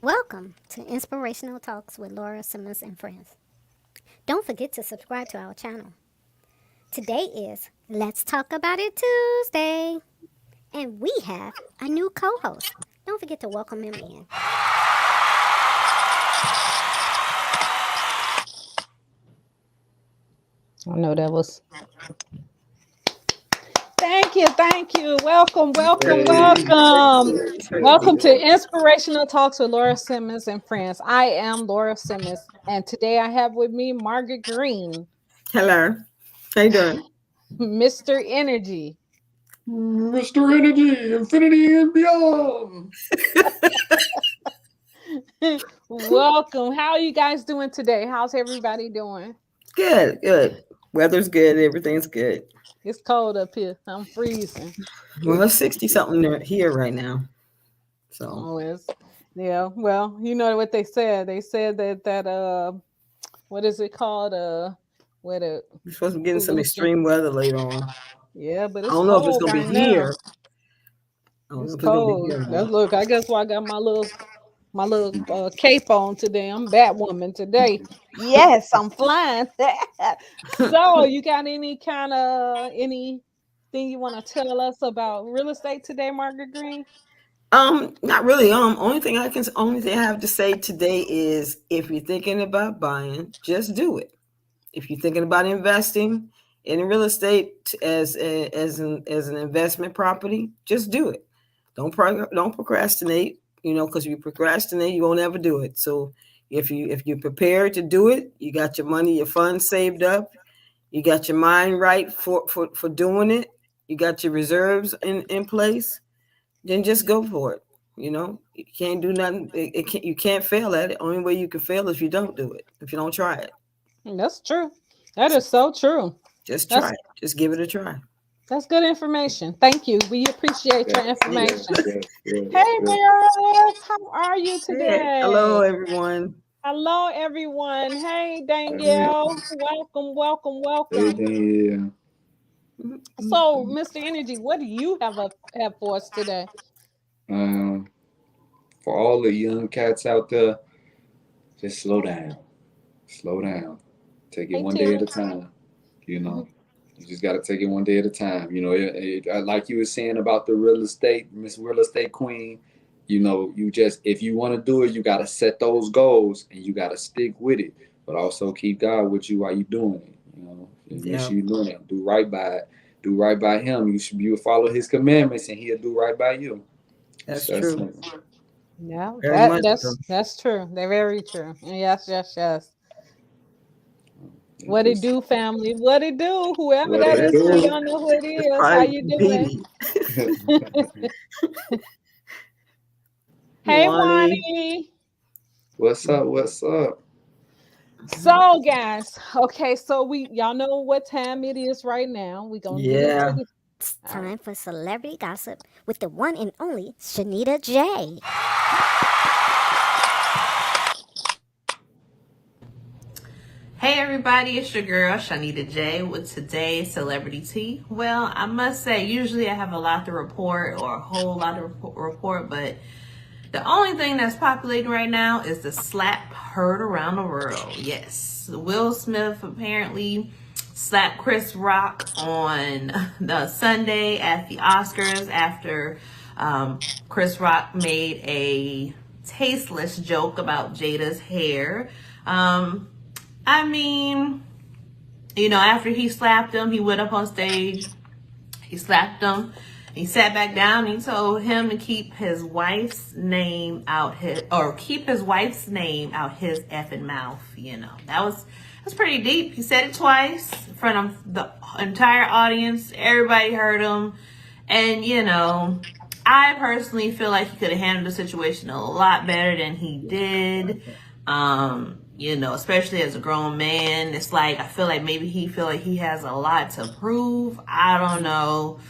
Welcome to Inspirational Talks with Laura Simmons and friends. Don't forget to subscribe to our channel. Today is Let's Talk About It Tuesday, and we have a new co-host. Don't forget to welcome him in. I know that was. Thank you. Welcome. Welcome to Inspirational Talks with Laura Simmons and friends. I am Laura Simmons, and today I have with me Margaret Green. Hello. How you doing? Mr. Energy. Mr. Energy, infinity and beyond. Welcome. How are you guys doing today? How's everybody doing? Good. Weather's good. Everything's good. It's cold up here. I'm freezing. Well, it's 60-something here right now. So. Yeah. Well, you know what they said. They said that what is it called? We're supposed to be getting some extreme weather later on. Yeah, but it's I don't know if it's gonna be here. It's cold. Look, I guess I got my little cape on today. I'm Batwoman today. Yes, I'm flying. So, you got anything you want to tell us about real estate today, Margaret Green? Not really. Only thing I have to say today is if you're thinking about buying, just do it. If you're thinking about investing in real estate as an investment property, just do it. Don't procrastinate. Because if you procrastinate, you won't ever do it. So if you're prepared to do it, you got your money, your funds saved up, you got your mind right for doing it, you got your reserves in place, then just go for it. You can't do nothing. You can't fail at it. Only way you can fail is if you don't do it. If you don't try it. That's true. That is so true. Just try it. Just give it a try. That's good information. Thank you. We appreciate your information. Hey, Meredith, how are you today? Hey, hello, everyone. Hey, Danielle. Welcome. Hey, Danielle. So, Mr. Energy, what do you have for us today? For all the young cats out there, just slow down. Take it one day at a time. You just got to take it one day at a time. Like you were saying about the real estate, Miss Real Estate Queen. If you want to do it, you got to set those goals and you got to stick with it. But also keep God with you while you're doing it. Make sure you're doing it. Do right by Him. You follow His commandments, and He'll do right by you. That's true. Yeah, that's true. They're very true. Yes. What it do, family? What it do? Whoever that is, we don't know who it is. How you doing? Hey, Wani. What's up? So, guys, okay, so y'all know what time it is right now. We're gonna get into this. It's time for celebrity gossip with the one and only Shanita J. Hey everybody, it's your girl Shanita J with today's Celebrity Tea. Well, I must say, usually I have a lot to report or a whole lot to report, but the only thing that's populating right now is the slap heard around the world. Yes, Will Smith apparently slapped Chris Rock on the Sunday at the Oscars after Chris Rock made a tasteless joke about Jada's hair. After he slapped him, he went up on stage, he slapped him, he sat back down, and he told him to keep his wife's name out his effing mouth. That's pretty deep. He said it twice in front of the entire audience. Everybody heard him. And, I personally feel like he could have handled the situation a lot better than he did. Especially as a grown man. It's like, I feel like maybe he has a lot to prove. I don't know.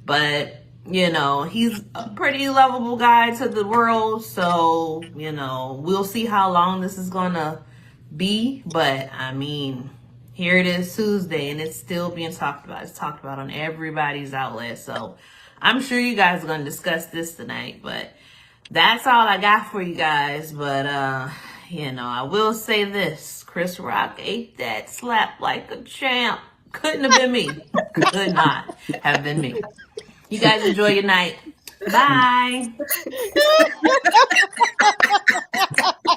But, he's a pretty lovable guy to the world. So, we'll see how long this is going to be. But, here it is Tuesday and it's still being talked about. It's talked about on everybody's outlet. So, I'm sure you guys are going to discuss this tonight. But That's all I got for you guys. But I will say this: Chris Rock ate that slap like a champ. Couldn't have been me. Could not have been me. You guys enjoy your night. Bye.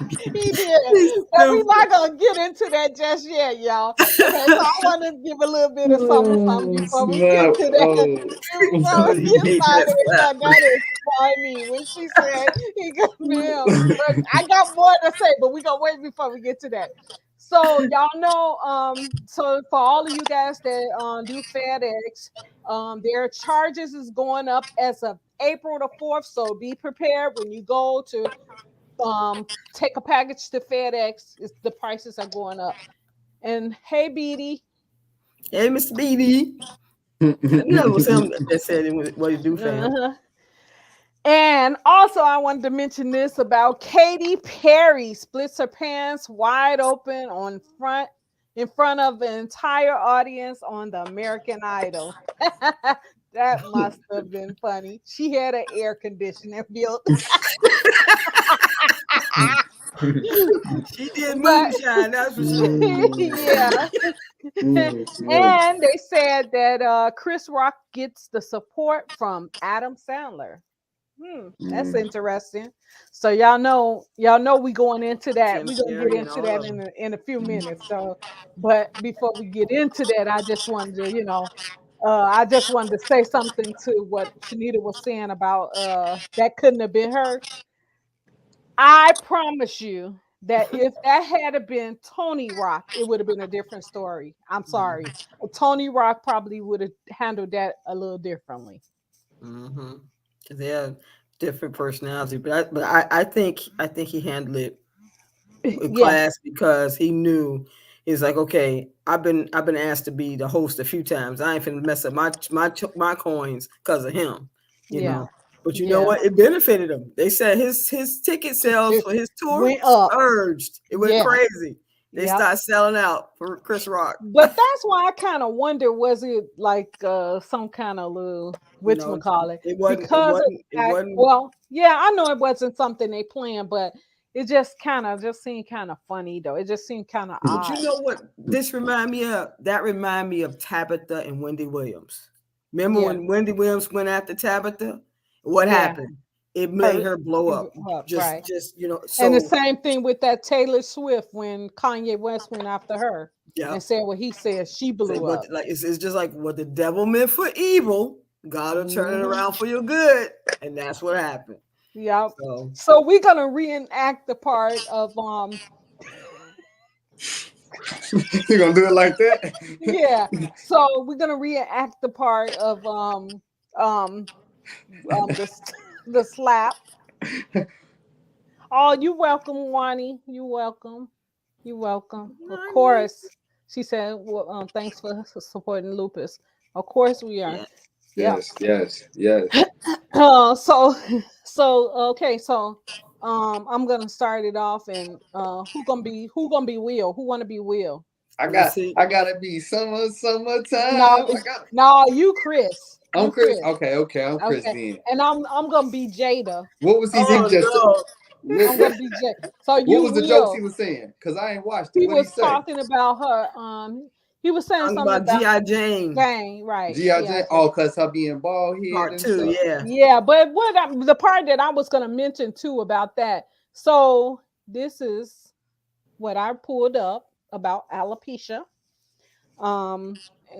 He did, but we're not gonna get into that just yet, y'all. Okay, so I want to give a little bit of something before we get to that. Before we get started with that, that is funny when she said he got him. But I got more to say, but we're gonna wait before we get to that. So y'all know, so for all of you guys that do FedEx, their charges is going up as of April the 4th. So be prepared when you go to take a package to FedEx. The prices are going up. And hey, Beatty. Hey, Mr. Beatty. That was him that said it. What you do, fam? Uh-huh. And also, I wanted to mention this about Katy Perry splits her pants wide open in front of an entire audience on the American Idol. That must have been funny. She had an air conditioner built. She did moonshine, that's for sure. Yeah. And they said that Chris Rock gets the support from Adam Sandler. That's interesting. So y'all know we going into that. We're gonna get into that in a few minutes. So, but before we get into that, I just wanted to say something to what Shanita was saying about that couldn't have been her. I promise you that if that had been Tony Rock, it would have been a different story. I'm sorry. Tony Rock probably would have handled that a little differently. Because they have different personality, but I think he handled it with class because he knew he's like, okay, I've been asked to be the host a few times. I ain't finna mess up my coins because of him, you know. But you know what? It benefited him. They said his ticket sales for his tour went up. Surged. It went crazy. They started selling out for Chris Rock. But that's why I kind of wonder, was it like some kind of little whatchamacallit? It wasn't. Well, yeah, I know it wasn't something they planned, but it just seemed kind of funny though. It just seemed kind of odd. But you know what this remind me of? That remind me of Tabitha and Wendy Williams. Remember when Wendy Williams went after Tabitha? What happened? It made her blow up. Just you know. So, and the same thing with that Taylor Swift when Kanye West went after her and said what he said. She blew up. Like it's just like what the devil meant for evil, God will turn it around for your good, and that's what happened. Yeah. So we're gonna reenact the part of You're gonna do it like that? Yeah. So we're gonna reenact the part of the slap. Oh, you welcome, Wani. You welcome. You welcome. Of course. She said, well, thanks for supporting Lupus. Of course we are. Yes. Okay, so I'm gonna start it off, and who gonna be Will? Who wanna be Will? I gotta be summertime. No, you Chris. I'm Chris. Okay, I'm Chris then. And I'm gonna be Jada. What was he I'm gonna be Jada. So what was the jokes he was saying? Because I ain't watched it. He was talking about her. He was saying something about G.I. Jane. Right. G.I. Jane. Oh, because her being bald head. Part two, yeah. But the part that I was gonna mention too about that. So this is what I pulled up about alopecia.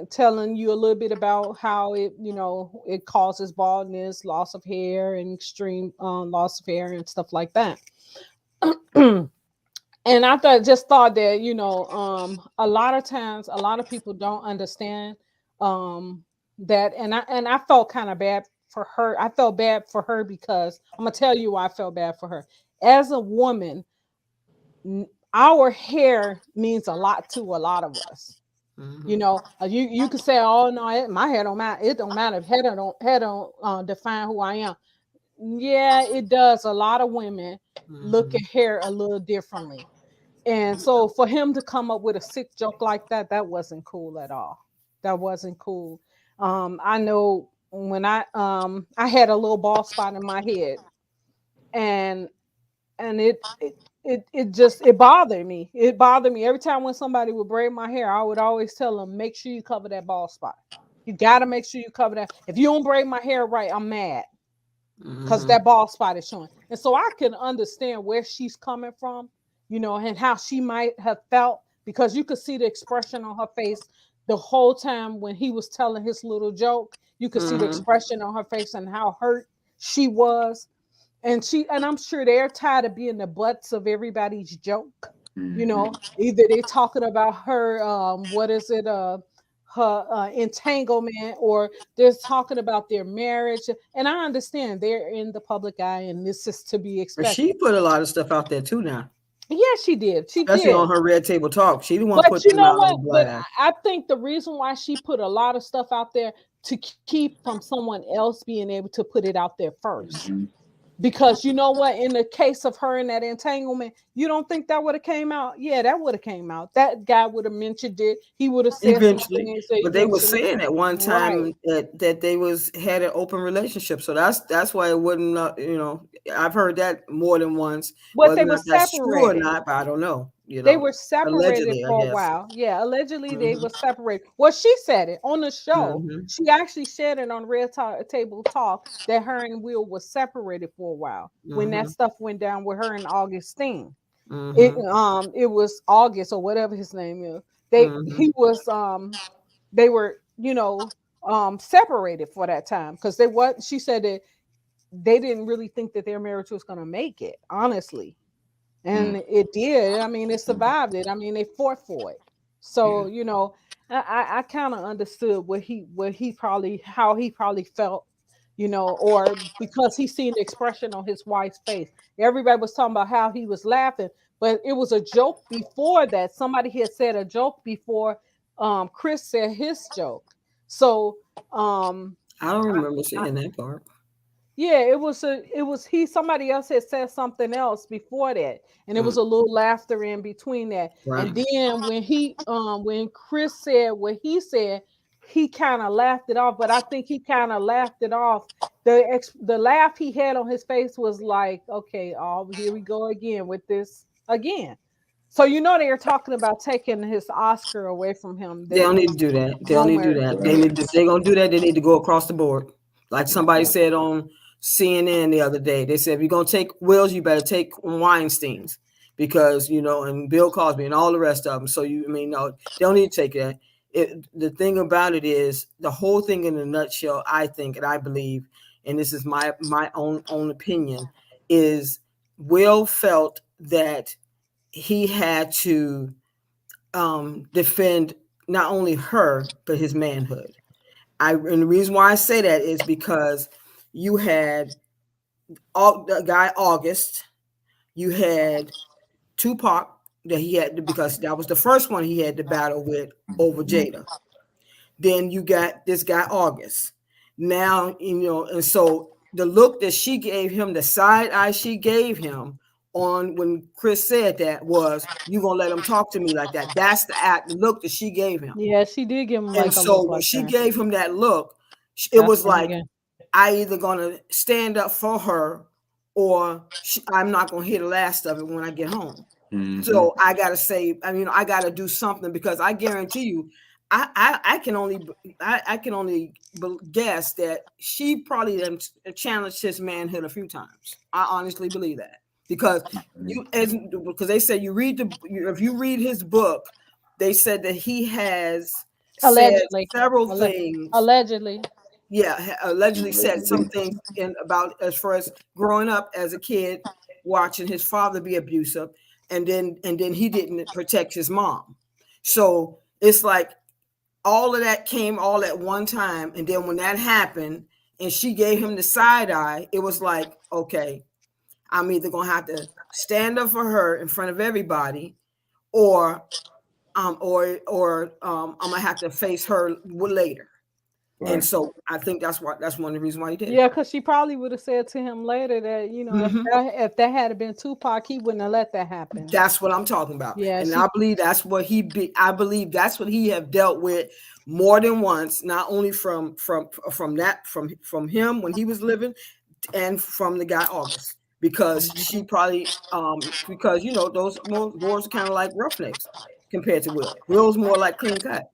Telling you a little bit about how it causes baldness, loss of hair, and extreme loss of hair and stuff like that. And I thought that a lot of times a lot of people don't understand that, and I felt kind of bad for her. I felt bad for her because I'm gonna tell you why I felt bad for her. As a woman, our hair means a lot to a lot of us. You know, you could say, "Oh no, my hair don't matter. It don't matter. Hair don't define who I am." Yeah, it does. A lot of women look at hair a little differently, and so for him to come up with a sick joke like that wasn't cool at all. That wasn't cool. I know when I had a little bald spot in my head, and it bothered me. It bothered me every time when somebody would braid my hair. I would always tell them, make sure you cover that bald spot. You got to make sure you cover that. If you don't braid my hair right, I'm mad because that bald spot is showing. And so I can understand where she's coming from, and how she might have felt, because you could see the expression on her face the whole time when he was telling his little joke. You could see the expression on her face and how hurt she was. And I'm sure they're tired of being the butts of everybody's joke. Either they're talking about her, what is it, her entanglement, or they're talking about their marriage. And I understand they're in the public eye, and this is to be expected. But she put a lot of stuff out there too now. Yeah, she did. Especially on her Red Table Talk. She didn't want to put them out on but I think the reason why she put a lot of stuff out there to keep from someone else being able to put it out there first. Because you know what, in the case of her in that entanglement, you don't think that would have came out? Yeah, that would have came out. That guy would have mentioned it. He would have said eventually. But they were saying at one time that they had an open relationship. So that's why it wouldn't. I've heard that more than once. But they were separated. True or not, but I don't know. They were separated for a while. Yeah, allegedly they were separated. Well, she said it on the show. She actually said it on Red Table Talk that her and Will was separated for a while when that stuff went down with her and Augustine. It was August or whatever his name is. They were separated for that time because she said that they didn't really think that their marriage was going to make it, honestly. And it did. I mean, it survived it. I mean, they fought for it. So, I kind of understood how he probably felt, or because he seen the expression on his wife's face. Everybody was talking about how he was laughing, but it was a joke before that. Somebody had said a joke before Chris said his joke. So I don't remember seeing that part. Yeah, somebody else had said something else before that, and it was a little laughter in between that. Right. And then when Chris said what he said, he kind of laughed it off, but I think he kind of laughed it off. The laugh he had on his face was like, okay, here we go again with this again. So they are talking about taking his Oscar away from him. They don't need to do that. They don't need to do that. If they're gonna do that, they need to go across the board. Like somebody said on CNN the other day, they said, if you're going to take Wills, you better take Weinstein's because, and Bill Cosby and all the rest of them. So, no, they don't need to take that. The thing about it is the whole thing in a nutshell, I think, and I believe, and this is my own opinion, is Will felt that he had to defend not only her, but his manhood. And the reason why I say that is because you had the guy August, you had Tupac that he had because that was the first one he had to battle with over Jada. Then you got this guy August. Now, and so the look that she gave him, the side eye she gave him on when Chris said that was, you gonna let him talk to me like that? That's the look that she gave him. Yeah, she did give him. And so when she gave him that look, it was like, I either gonna stand up for her or I'm not gonna hear the last of it when I get home. So I gotta say, I gotta do something because I guarantee you, I can only guess that she probably challenged his manhood a few times. I honestly believe that because they said if you read his book, they said that he has allegedly said several things. Allegedly. Yeah, allegedly said some things about as far as growing up as a kid, watching his father be abusive, and then he didn't protect his mom. So it's like all of that came all at one time, and then when that happened, and she gave him the side eye, it was like, okay, I'm either gonna have to stand up for her in front of everybody, or I'm gonna have to face her later. Right. And so I think that's one of the reasons why he did. Yeah, because she probably would have said to him later that if that had been Tupac, he wouldn't have let that happen. That's what I'm talking about. Yeah, and I believe that's what I believe that's what he have dealt with more than once, not only from him when he was living, and from the guy August, because she probably because those wars are kind of like roughnecks compared to Will. Will's more like clean cut.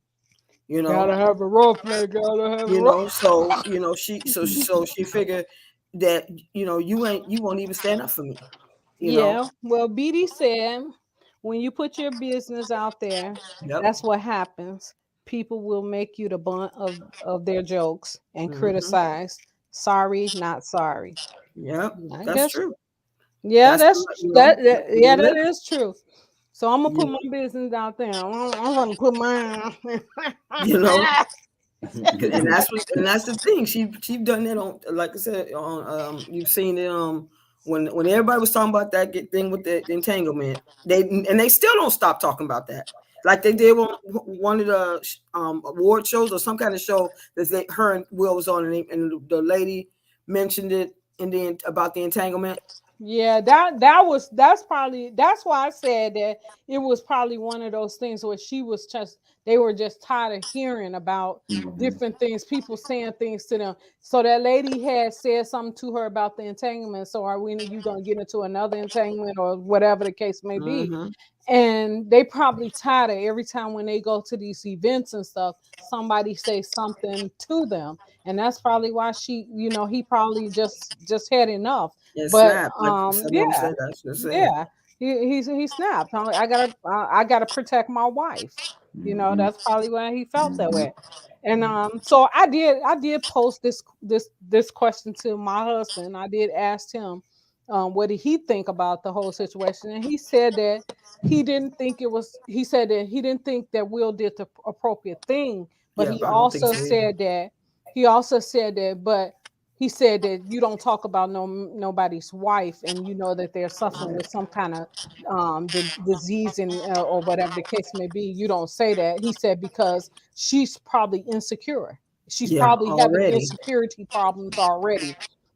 Gotta have a roughneck. Gotta have a rough. So she figured that you won't even stand up for me. Yeah. Well, BD said, when you put your business out there, Yep. that's what happens. People will make you the butt of their jokes and Mm-hmm. criticize. Sorry, not sorry. Yep. I That's guess. true. Yeah, That's that is true. So I'm gonna put Yeah. my business out there. I'm gonna put mine. you know and that's the thing. She done that on, like I said, on you've seen it when everybody was talking about that thing with the entanglement, they still don't stop talking about that, like they did on one of the award shows or some kind of show that her and Will was on, and the lady mentioned it about the entanglement. Yeah, that's why I said that it was probably one of those things where they were just tired of hearing about different things, people saying things to them. So that lady had said something to her about the entanglement. So you gonna get into another entanglement or whatever the case may be? Mm-hmm. And they probably tired of every time when they go to these events and stuff, somebody say something to them. And that's probably why he probably just had enough. And But snap, like some of them yeah, said. That's what I said. yeah, he snapped. I gotta protect my wife. That's probably why he felt that way. And so I did post this question to my husband. I did ask him, what did he think about the whole situation, and he said that he didn't think it was. He said that he didn't think that Will did the appropriate thing, but Yeah, I don't think so either. but he said that you don't talk about nobody's wife, and you know that they're suffering with some kind of the disease and or whatever the case may be. You don't say that. He said because she's probably insecure. She's Yeah, probably having already. insecurity problems already,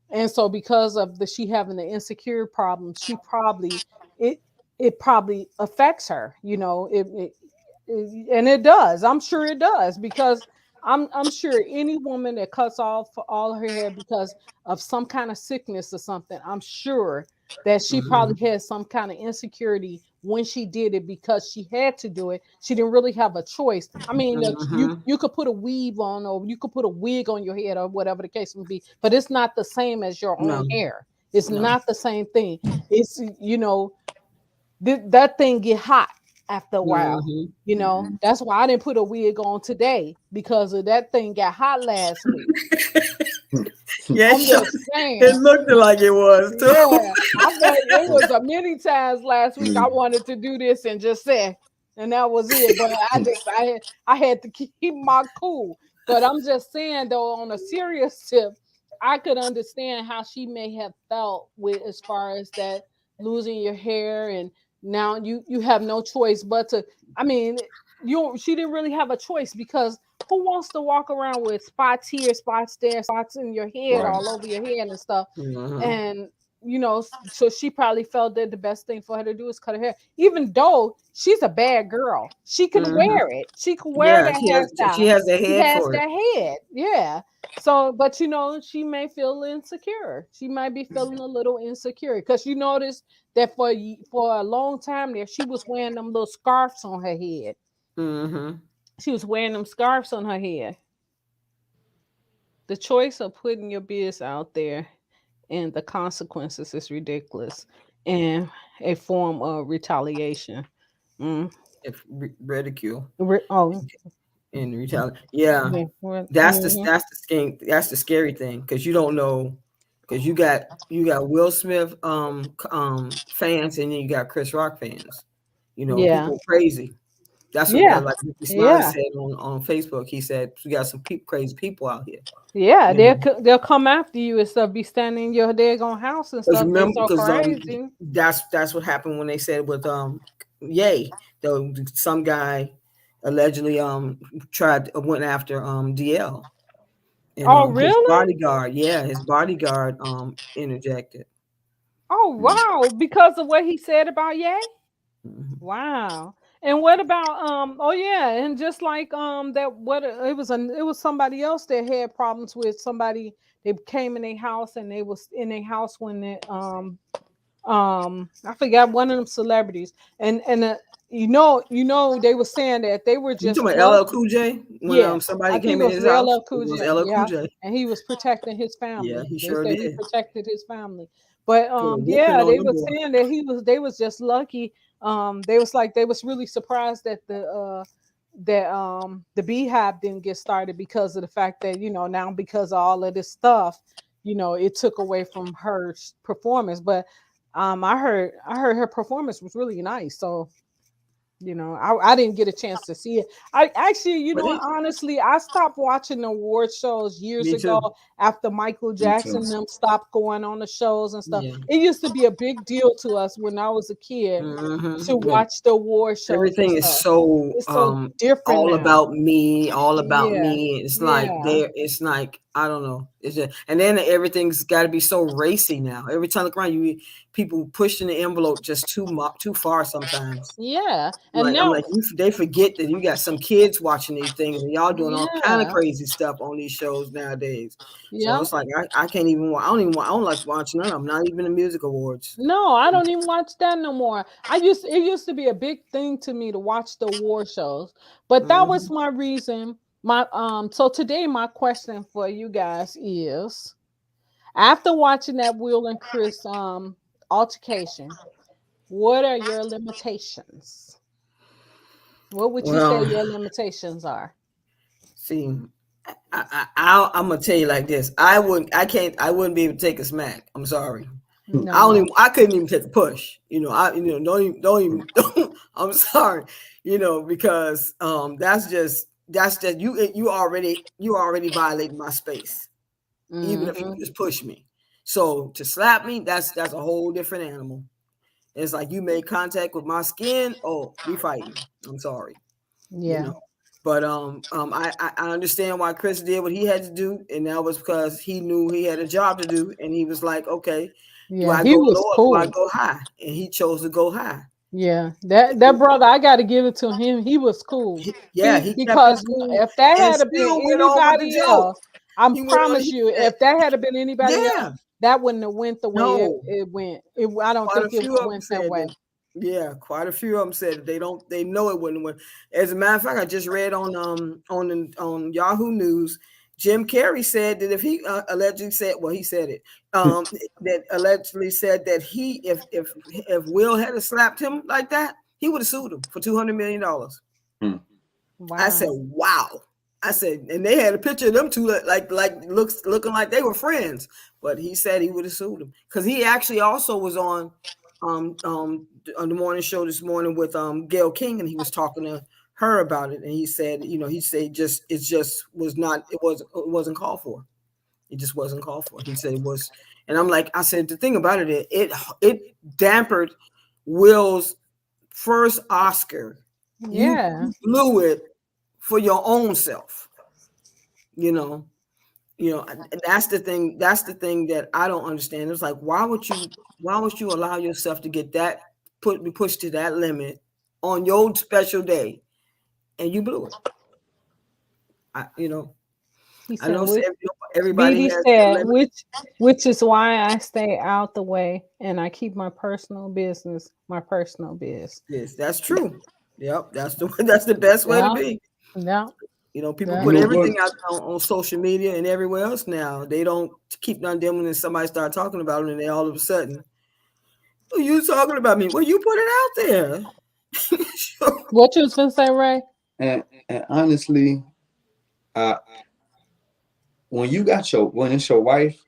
and so because of she having the insecure problems, she probably it it probably affects her. And it does. I'm sure it does, because I'm sure any woman that cuts off all her hair because of some kind of sickness or something, I'm sure that she Mm-hmm. probably had some kind of insecurity when she did it, because she had to do it. She didn't really have a choice. I mean, Mm-hmm. you could put a weave on, or you could put a wig on your head, or whatever the case may be, but it's not the same as your No, own hair. It's no. not the same thing. It's that thing get hot after a while. Mm-hmm. That's why I didn't put a wig on today, because of that thing got hot last week. Yeah, I'm just saying. it looked like it was too. Yeah, I felt it was a many times last week I wanted to do this and just say, and that was it. But I had to keep my cool. But I'm just saying, though, on a serious tip, I could understand how she may have felt with, as far as that, losing your hair, and now you have no choice but to. I mean, she didn't really have a choice, because who wants to walk around with spots here, spots there, spots in your head, Right. all over your head and stuff? Mm-hmm. And so she probably felt that the best thing for her to do is cut her hair, even though she's a bad girl. She can Mm-hmm. wear it. She can wear Yeah, that she hairstyle. has the She head has for it. that head. Yeah. So, but she may feel insecure. She might be feeling a little insecure, because you notice that for a long time there, she was wearing them little scarves on her head. Mm-hmm. She was wearing them scarves on her head. The choice of putting your biz out there and the consequences is ridiculous, and a form of retaliation. Mm. If ridicule Oh, and retaliation. Yeah, yeah. that's the scary thing, because you don't know, because you got Will Smith fans, and then you got Chris Rock fans. Yeah. People crazy. That's what Yeah. like Ricky Smiley Yeah. said on Facebook. He said we got some crazy people out here. Yeah. You know, They'll come after you and stuff, be standing in your daggone house and because stuff. They remember, so because crazy. that's what happened when they said with Ye, though some guy allegedly went after DL, and Oh, his really? bodyguard, his bodyguard interjected. Oh, wow. Because of what he said about Ye? Mhm. Wow. And what about oh yeah, and just like that, what it was somebody else that had problems with somebody they came in their house, and they was in their house when they, I forgot one of them celebrities, and you know they were saying that they were You just talking about LL lucky. Cool J when Yeah, somebody I think came it in was his house? LL It Cool was J. LL Cool Yeah, J. and he was protecting his Yeah, family. he They sure said he did. protected his family, but Put a whooping yeah, on they the were boy. saying that they was just lucky. They was like they was really surprised that the Beehive didn't get started because of the fact that now because of all of this stuff, it took away from her performance. But I heard her performance was really nice. So I didn't get a chance to see it. I actually, But honestly, I stopped watching the award shows years me ago too. after Michael Me too. Jackson them stopped going on the shows and stuff. Yeah. It used to be a big deal to us when I was a kid to But watch the award shows and everything is stuff. so It's so different all now. about me, all about Yeah. me. It's like Yeah. there. It's like I don't know. It's just, and then everything's got to be so racy now. Every time I look around, people pushing the envelope just too far sometimes. Yeah. And Like I'm now, like they forget that you got some kids watching these things, and y'all doing all kind of yeah. crazy stuff on these shows nowadays. So Yeah. it's like I can't even. I don't even. I don't like watching none of them. Not even the music awards. No, I don't even watch that no more. It used to be a big thing to me to watch the war shows, but that was Mhm. my reason. So today my question for you guys is, after watching that Will and Chris altercation, what are your limitations? What would you say Well, your limitations are? see, I'm gonna tell you like this. I wouldn't be able to take a smack. I'm sorry. No. I couldn't even take a push. Don't even. I'm sorry. Because you already violated my space, even if you Mm-hmm. just push me. So to slap me, that's a whole different animal. It's like you made contact with my skin. Oh, we fighting. I'm sorry. you Yeah. know. But I understand why Chris did what he had to do, and that was because he knew he had a job to do, and he was like, okay, do Yeah. I He go was low or do I cool. go high? And he chose to go high. Yeah, that brother, I got to give it to him. He was cool. Yeah, he kept it Because cool if that and had been still went on with the anybody joke. else, I He went on. promise He you, said, if that had been anybody else, "Yeah, that wouldn't have went the way no." it went. I don't Quite think a it would few have of them went that said way. that. Yeah, quite a few of them said that they don't. They know it wouldn't win. As a matter of fact, I just read on Yahoo News, Jim Carrey said that if he allegedly said, well, he said it, that allegedly said that if Will had slapped him like that, he would have sued him for $200 million. I said, Wow. wow. I said, and they had a picture of them two looking like they were friends. But he said he would have sued him because he actually also was on the morning show this morning with Gail King, and he was talking to her about it, and he said, it wasn't called for. It just wasn't called for. He said it was, and I said the thing about it dampened Will's first Oscar. You Yeah. blew it for your own self. And that's the thing. That's the thing that I don't understand. It's like, why would you allow yourself to get be pushed to that limit on your special day, and you blew it? He I said, know which everybody BD has their said, limit. which is why I stay out the way and I keep my personal business, my personal biz. Yes, that's true. Yep, that's the best way to Yeah. be. Yeah. People Yeah. put You know what? everything out on social media and everywhere else now. They don't keep on them when somebody start talking about them, and they all of a sudden, "Oh, you talking about me?" Well, you put it out there. Sure. What you was gonna say, Ray? And honestly, uh, when it's your wife,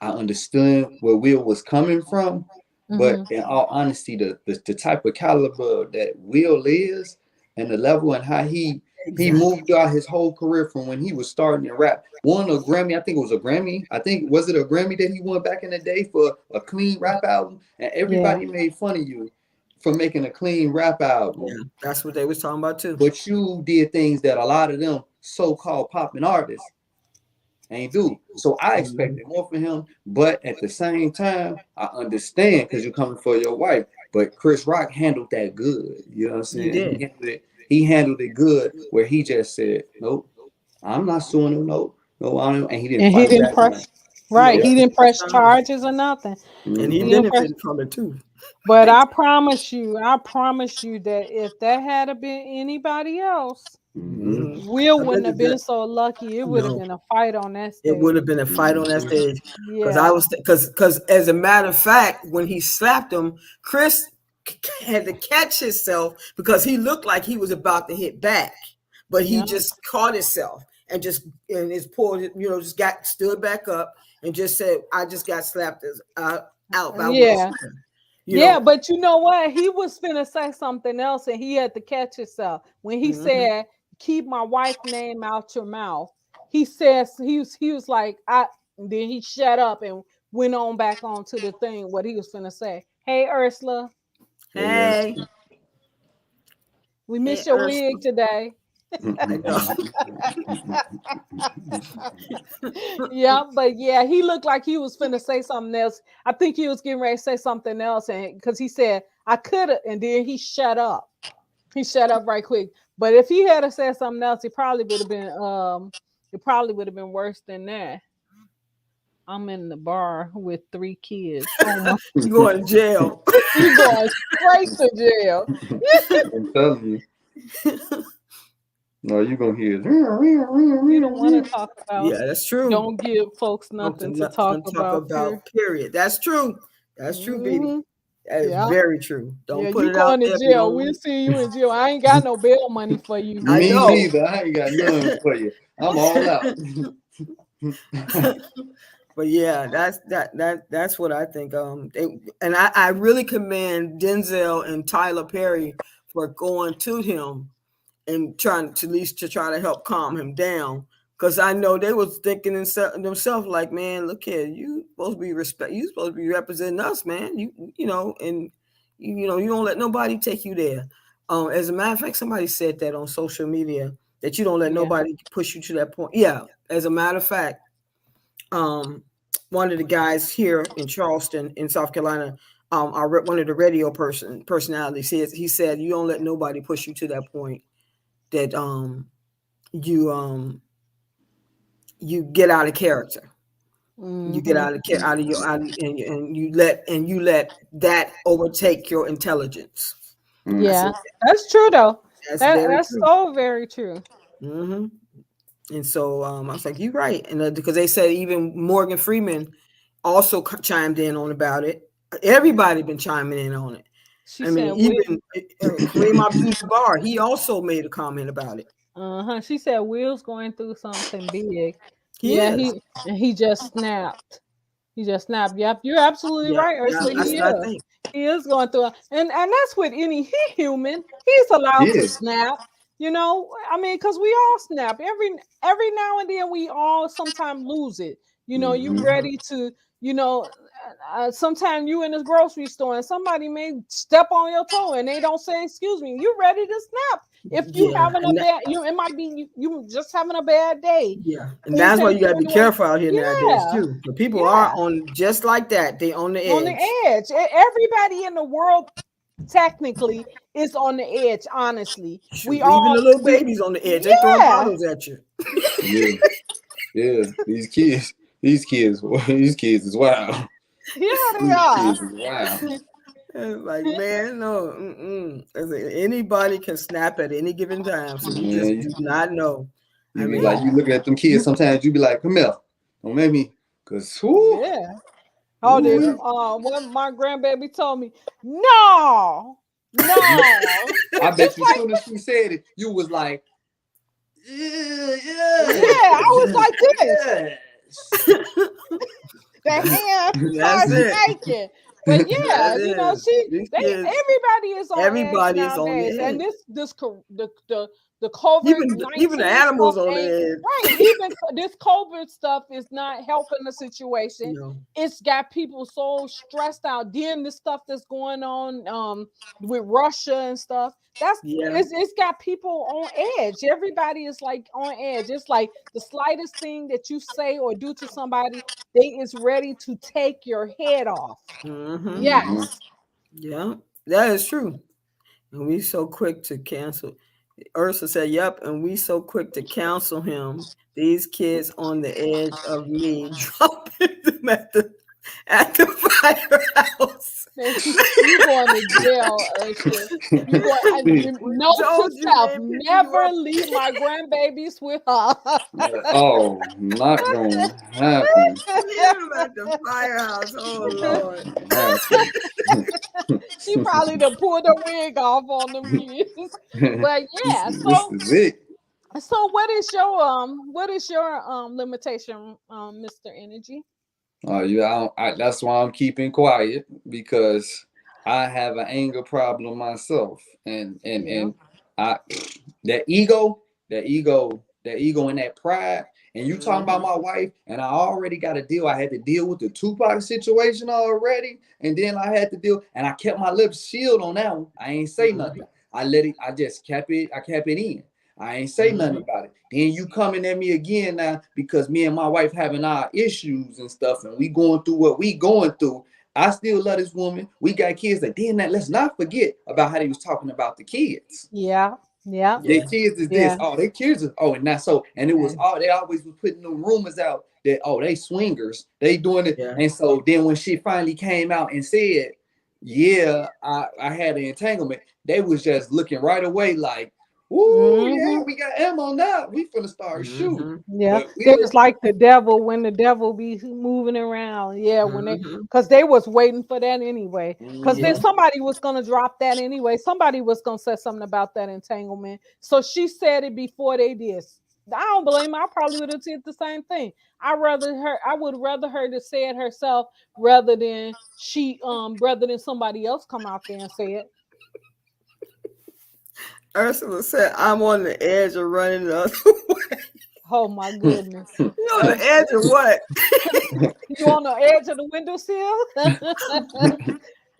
I understood where Will was coming from. But Mm-hmm. in all honesty, the type of caliber that Will is and the level and how he Exactly. moved out his whole career from when he was starting to rap. Won a Grammy, I think it was a Grammy. I think was it a Grammy that he won back in the day for a clean rap album? And Yeah. everybody made fun of you for making a clean rap album. Yeah, that's what they was talking about too. But you did things that a lot of them so-called popping artists ain't do. So I expected more from him, but at the same time, I understand because you're coming for your wife. But Chris Rock handled that good. You know what I'm He saying? did. He handled it good where he just said, nope, I'm not suing him. Nope. go on him, and he didn't fight back. press. Right, he didn't press charges or nothing, and he benefited from it too. But I promise you that if that had been anybody else, Will wouldn't have been so lucky. It would have been a fight on that stage. It would have been a fight on that stage. Because as a matter of fact, when he slapped him, Chris had to catch himself because he looked like he was about to hit back, but he just caught himself and his poor, just stood back up and just said, "I just got slapped out." But you know what? He was finna say something else, and he had to catch himself when he said, "Keep my wife's name out your mouth." He says he was like, and then he shut up and went on back onto the thing. What he was finna say? Hey, Ursula. Hey. We missed your wig today. He looked like he was finna say something else. I think he was getting ready to say something else, and because he said I could have, and then he shut up. He shut up right quick. But if he had said something else, it probably would have been worse than that. I'm in the bar with 3 kids. You going to jail? You going straight to jail? I'm telling you. No, you're gonna hear. You don't want to talk about. Yeah, that's true. Don't give folks nothing to talk about. Period. That's true. That's true, baby. That is very true. Don't put it going out to there. jail. We'll see you in jail. I ain't got no bail money for you. Me neither. I ain't got none for you. I'm all out. But yeah, that's what I think. I really commend Denzel and Tyler Perry for going to him and trying to at least to try to help calm him down, because I know they was thinking themselves like, man, look here, you supposed to be representing us, man. You don't let nobody take you there. As a matter of fact, somebody said that on social media that you don't let nobody push you to that point. Yeah, as a matter of fact, one of the guys here in Charleston, in South Carolina, one of the radio personalities he said you don't let nobody push you to that point that you get out of character. You get out of and you let that overtake your intelligence. Yeah, that's true though. That's true. So very true. Mm-hmm. And so I was like, you're right. And because they said even Morgan Freeman also chimed in on about it. Everybody been chiming in on it. Even Kareem Abdul-Jabbar, he also made a comment about it. She said Will's going through something big. He just snapped. Yep, you're absolutely right, Ursula. He is going through and that's with any human. He's allowed to snap. Because we all snap. Every now and then we all sometimes lose it. You ready to, sometimes you in this grocery store and somebody may step on your toe and they don't say, excuse me, you ready to snap. If you having a bad, it might be you just having a bad day. Yeah, and that's why you gotta be careful out here nowadays too. The people are on just like that. They on the edge. On the edge. Everybody in the world technically is on the edge. Honestly, even the little babies on the edge. They throwing bottles at you. Yeah. These kids is wild. Yeah, they are. Wow. Like, man, no. Anybody can snap at any given time, so you just do not know. You looking at them kids. Sometimes you be like, "Come here, don't make me," because when my grandbaby told me, no. I bet you as soon as she said it, you was like, I was like this. The hand starts shaking. But everybody is on edge, and the COVID, even the animals on the edge. Right, even this COVID stuff is not helping the situation. No. It's got people so stressed out. Then the stuff that's going on with Russia and stuff. It's got people on edge. Everybody is like on edge. It's like the slightest thing that you say or do to somebody, they is ready to take your head off. Mm-hmm. Yes. Yeah, that is true. And we so quick to cancel. Ursula said, "Yep," and we so quick to counsel him. These kids on the edge of me dropping them at the firehouse. You going to jail, Ursula. You going? Note to self: never leave my grandbabies with her. Oh, not gonna happen. Leave them at the firehouse. Oh Lord. She probably done pulled her wig off on them kids. But yeah, this is it. So what is your limitation, Mr. Energy? That's why I'm keeping quiet, because I have an anger problem myself, and I that ego and that pride. And you talking about my wife, and I already got a deal. I had to deal with the Tupac situation already, and then I had to deal, and I kept my lips sealed on that one. I ain't say nothing. I just kept it. I kept it in. I ain't say nothing about it. Then you coming at me again now because me and my wife having our issues and stuff, and we going through what we going through. I still love this woman. We got kids. Then let's not forget about how they was talking about the kids. Yeah. Their kids is this. Oh, their kids is and that's so. And it was they always was putting them rumors out that they swingers. They doing it. And so then when she finally came out and said, "Yeah, I had an entanglement," they was just looking right away like, "Ooh, yeah, we got ammo now. We finna start shooting." Yeah, it was like the devil when the devil be moving around. Yeah, when because they was waiting for that anyway. Because then somebody was gonna drop that anyway. Somebody was gonna say something about that entanglement. So she said it before they did. I don't blame her. I probably would have did the same thing. I would rather her to say it herself rather than somebody else come out there and say it. Ursula said, "I'm on the edge of running the other way." Oh my goodness! You on the edge of what? You on the edge of the windowsill?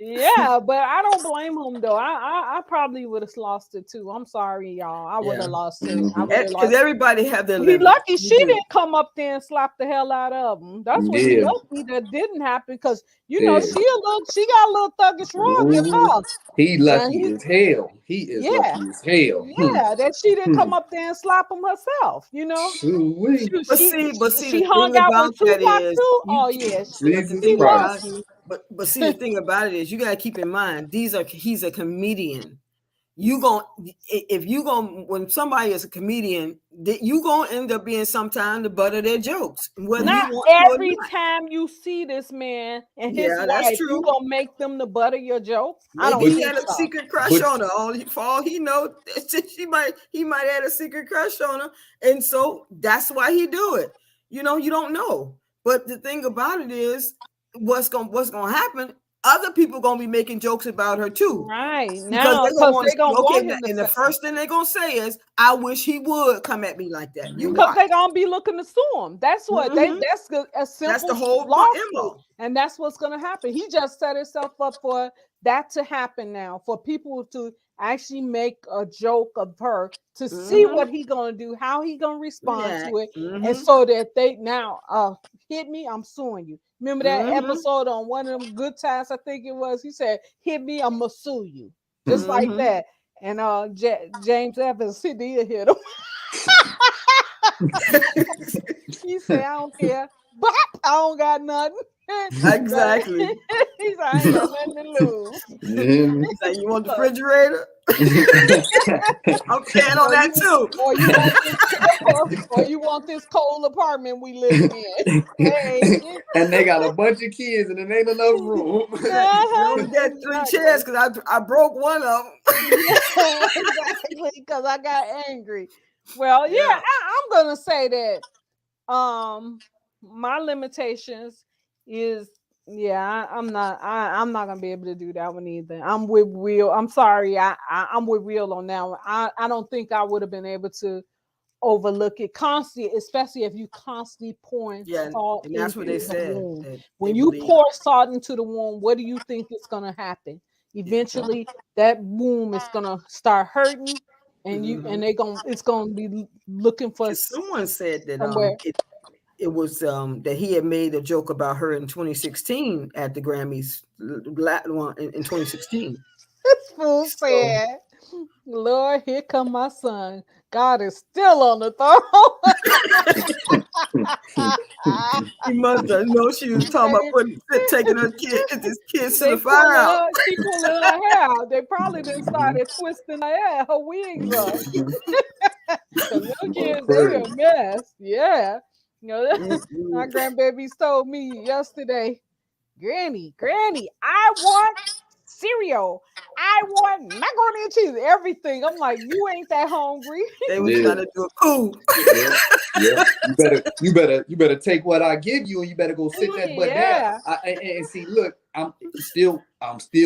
Yeah, but I don't blame him though. I probably would have lost it too. I'm sorry, y'all. I would have lost it. Because everybody have their limits. He lucky she didn't come up there and slap the hell out of him. That's what he lucky that didn't happen, because she got a little thuggish run in her. He lucky as hell. He is lucky as hell. Yeah, that she didn't come up there and slap him herself. She hung out with Tupac too. Oh yeah, she was. But see, the thing about it is, you gotta keep in mind, he's a comedian. When somebody is a comedian, you gonna end up being sometime the butt of their jokes. Not every time you see this man and his wife, you gonna make them the butt of your joke. Maybe he had a secret crush on her. For all he know, he might have a secret crush on her, and so that's why he do it. You don't know. But the thing about it is, what's gonna happen? Other people gonna be making jokes about her too, right? Now, because they gonna want him. And the first thing they're gonna say is, "I wish he would come at me like that." Because they gonna be looking to sue him. That's what that's a simple. That's the whole lawsuit, and that's what's gonna happen. He just set himself up for that to happen now, for people to actually make a joke of her to see what he gonna do, how he gonna respond to it, and so that they now hit me, I'm suing you. Remember that episode on one of them Good Times, I think it was, he said, "Hit me, I'm gonna sue you," just like that. And James Evans, he did hit him. He said, "I don't care, but I don't got nothing." Exactly. He's like, "I ain't got nothing to lose." He's like, "You want the refrigerator?" I'm paying on that too. Or you want this cold apartment we live in? Hey. And they got a bunch of kids and it ain't enough room. You get 3 chairs because I broke one of them. Exactly, because I got angry. Well, I'm gonna say that my limitations is I'm not gonna be able to do that one either. I'm with Will. I'm sorry, I'm with Will on that one. I don't think I would have been able to overlook it constantly, especially if you constantly pouring salt and that's into what they said. wound. When you pour salt into the wound, what do you think is gonna happen? Eventually that wound is gonna start hurting, and it's gonna be looking for. Someone said that it was that he had made a joke about her in 2016 at the Grammys in 2016. This fool said Lord, here come my son. God is still on the throne. He must have known she was talking about taking her his kids to the She pulling her hair out. They probably done started twisting her hair, her wigs up. Because little kids, they a mess. Yeah. You know, my grandbabies told me yesterday, Granny, I want cereal. I want macaroni and cheese, everything. I'm like, you ain't that hungry. They was trying to do a coup. Yeah. You better take what I give you, and you better go sit that butt down. And see, look, I'm still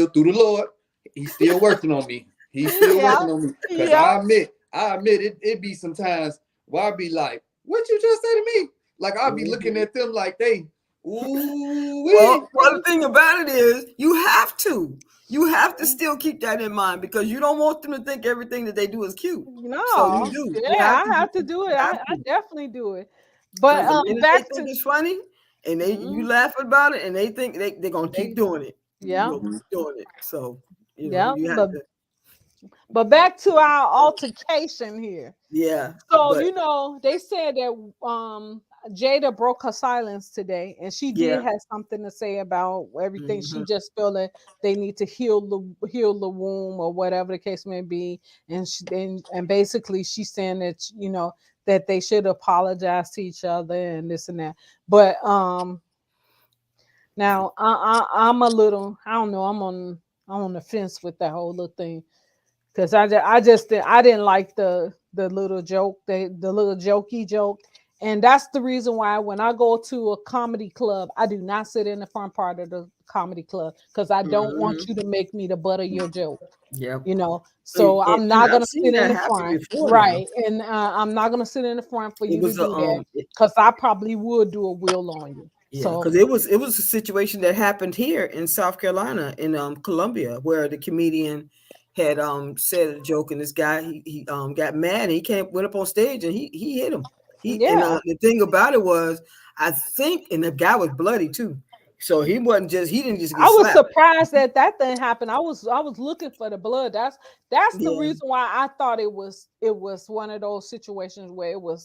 through the Lord. He's still working on me. He's still working on me. Because I admit it be sometimes where I be like, what you just say to me? Like I'll be looking at them like they. Ooh, well, the thing about it is you have to still keep that in mind, because you don't want them to think everything that they do is cute. No, so you do. Yeah, I have to do it. I definitely do it. But back to it's funny, and you laugh about it, and they think they're gonna keep doing it. Yeah, keep doing it. So you have to. But back to our altercation here. Yeah. So they said that Jada broke her silence today, and she did have something to say about everything. She just feeling they need to heal the womb or whatever the case may be, and basically she's saying that that they should apologize to each other and this and that. But now I'm a little, I don't know, I'm on the fence with that whole little thing, because I didn't like the little joke, the little jokey joke. And that's the reason why when I go to a comedy club, I do not sit in the front part of the comedy club, because I don't want you to make me the butt of your joke. Yeah. So I'm not going to sit in the front. Right. And I'm not going to sit in the front for you to do that, because I probably would do a wheel on you. Yeah, because it was a situation that happened here in South Carolina, in Columbia, where the comedian had said a joke, and this guy he got mad, and he went up on stage and he hit him. And the thing about it was, I think, and the guy was bloody too. So he didn't just get I was slapped. surprised that thing happened. I was looking for the blood. That's the reason why I thought it was one of those situations where it was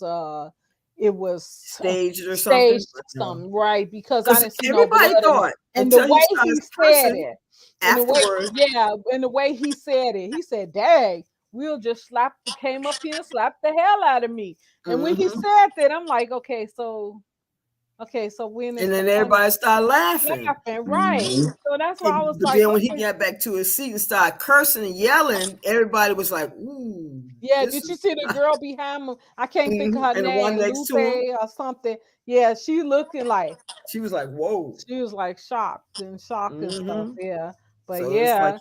staged or something, right? Because I didn't see everybody no blood thought, and the way he said it afterwards. And the way he said it, he said, "Dang, Will just came up here and slapped the hell out of me." And when he said that, I'm like, okay, so when, and then everybody started laughing, right? So that's why I was like, then when he got back to his seat and started cursing and yelling, everybody was like, "Ooh." Yeah, did you see the girl behind him? I can't think of her name, one next to him or something. Yeah, she looking like, she was like, "Whoa." She was like shocked and stuff. Yeah. But so yeah,